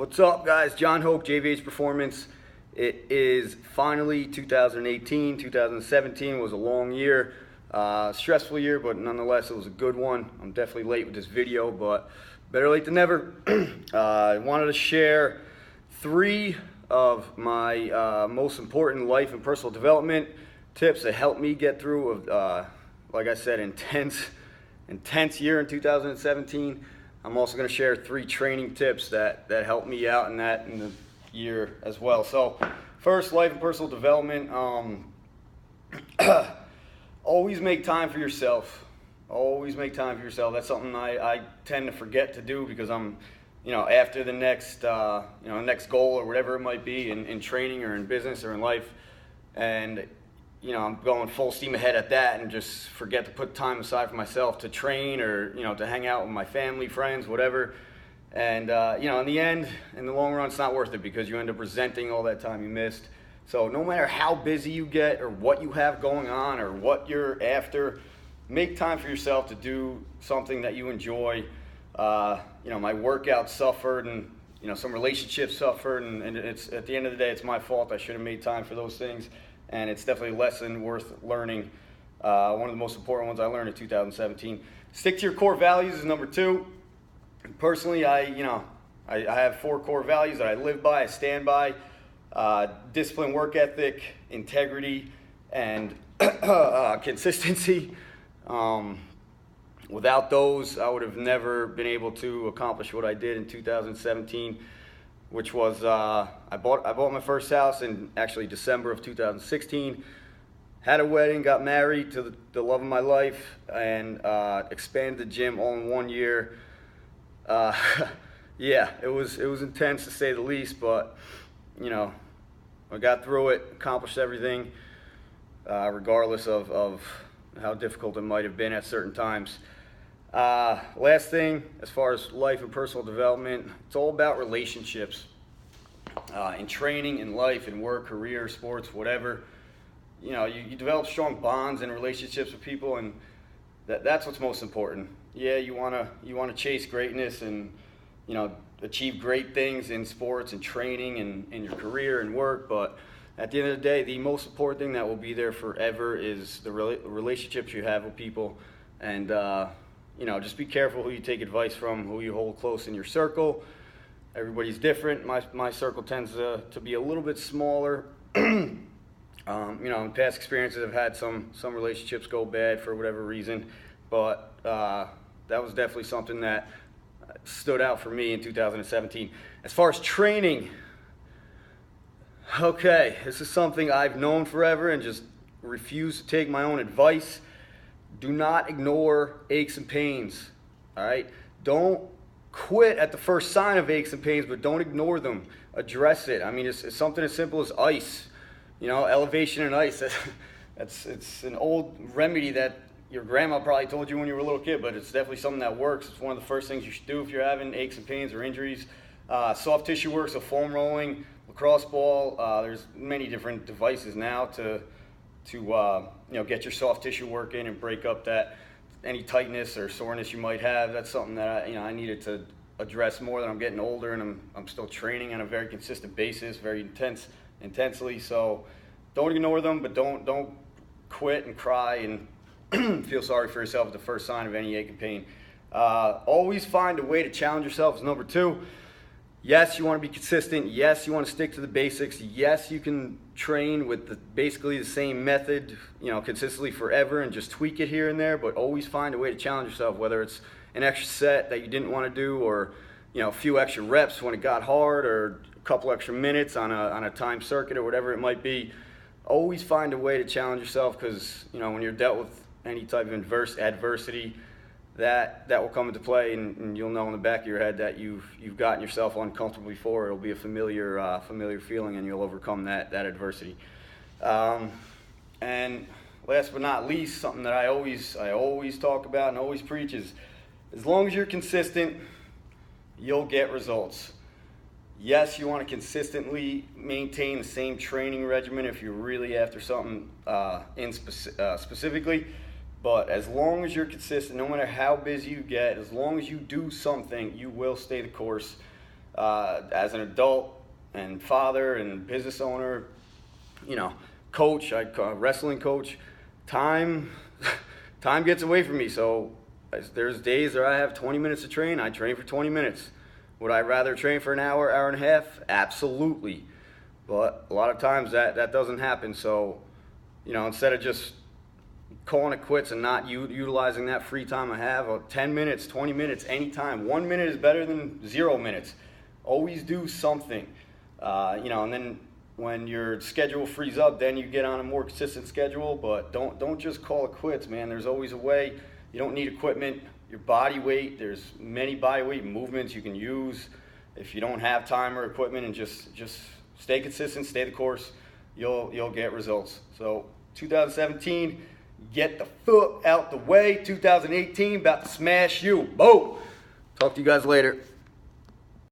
What's up, guys? John Hoke, JVH Performance. It is finally 2018. 2017 was a long year, stressful year, but nonetheless, it was a good one. I'm definitely late with this video, but better late than never. I wanted to share 3 of my most important life and personal development tips that helped me get through, like I said, intense year in 2017. I'm also going to share 3 training tips that helped me out in the year as well. So first, life and personal development. Always make time for yourself. Always make time for yourself. That's something I tend to forget to do because I'm, after the next, next goal or whatever it might be in training or in business or in life. And I'm going full steam ahead at that and just forget to put time aside for myself to train or, to hang out with my family, friends, whatever. And, in the end, in the long run, it's not worth it because you end up resenting all that time you missed. So no matter how busy you get or what you have going on or what you're after, make time for yourself to do something that you enjoy. My workout suffered and, some relationships suffered and it's at the end of the day, it's my fault. I should have made time for those things. And it's definitely a lesson worth learning. One of the most important ones I learned in 2017. Stick to your core values is number 2. Personally, I have 4 core values that I live by, I stand by. Discipline, work ethic, integrity, and consistency. Without those, I would have never been able to accomplish what I did in 2017. Which was I bought my first house in actually December of 2016, had a wedding, got married to the love of my life, and expanded the gym all in 1 year. Yeah, it was intense to say the least, but I got through it, accomplished everything, regardless of how difficult it might have been at certain times. Last thing, as far as life and personal development, it's all about relationships. In training, in life, in work, career, sports, whatever. You develop strong bonds and relationships with people, and that's what's most important. Yeah, you wanna chase greatness and achieve great things in sports and training and in your career and work, but at the end of the day, the most important thing that will be there forever is the relationships you have with people. And just be careful who you take advice from, who you hold close in your circle. Everybody's different. My circle tends to be a little bit smaller. In past experiences, I've had some relationships go bad for whatever reason, but that was definitely something that stood out for me in 2017. As far as training, okay, this is something I've known forever and just refuse to take my own advice. Do not ignore aches and pains, all right? Don't quit at the first sign of aches and pains, but don't ignore them. Address it. I mean, it's something as simple as ice, elevation in ice. It's an old remedy that your grandma probably told you when you were a little kid, but it's definitely something that works. It's one of the first things you should do if you're having aches and pains or injuries. Soft tissue work, so foam rolling, lacrosse ball. There's many different devices now to get your soft tissue work in and break up any tightness or soreness you might have. That's something that I needed to address more. That I'm getting older and I'm still training on a very consistent basis, very intensely. So don't ignore them, but don't quit and cry and feel sorry for yourself at the first sign of any ache and pain. Always find a way to challenge yourself is number 2. Yes, you want to be consistent. Yes, you want to stick to the basics. Yes, you can train with basically the same method, consistently forever and just tweak it here and there, but always find a way to challenge yourself, whether it's an extra set that you didn't want to do or, a few extra reps when it got hard or a couple extra minutes on a time circuit or whatever it might be. Always find a way to challenge yourself because, when you're dealt with any type of adversity, that will come into play, and you'll know in the back of your head that you've gotten yourself uncomfortable before. It'll be a familiar feeling, and you'll overcome that adversity. And last but not least, something that I always talk about and always preach is, as long as you're consistent, you'll get results. Yes, you want to consistently maintain the same training regimen if you're really after something specifically. But as long as you're consistent, no matter how busy you get, as long as you do something, you will stay the course. as an adult and father and business owner, coach, wrestling coach, time time gets away from me. So there's days where I have 20 minutes to train. I train for 20 minutes. Would I rather train for an hour, hour and a half? Absolutely. But a lot of times that doesn't happen. So, instead of just calling it quits and not utilizing that free time I have, 10 minutes, 20 minutes, anytime. 1 minute is better than 0 minutes. Always do something. And then when your schedule frees up, then you get on a more consistent schedule. But don't just call it quits, man. There's always a way. You don't need equipment. Your body weight, there's many body weight movements you can use. If you don't have time or equipment, and just stay consistent, stay the course, you'll get results. So 2017, get the foot out the way. 2018, about to smash you. Boom. Talk to you guys later.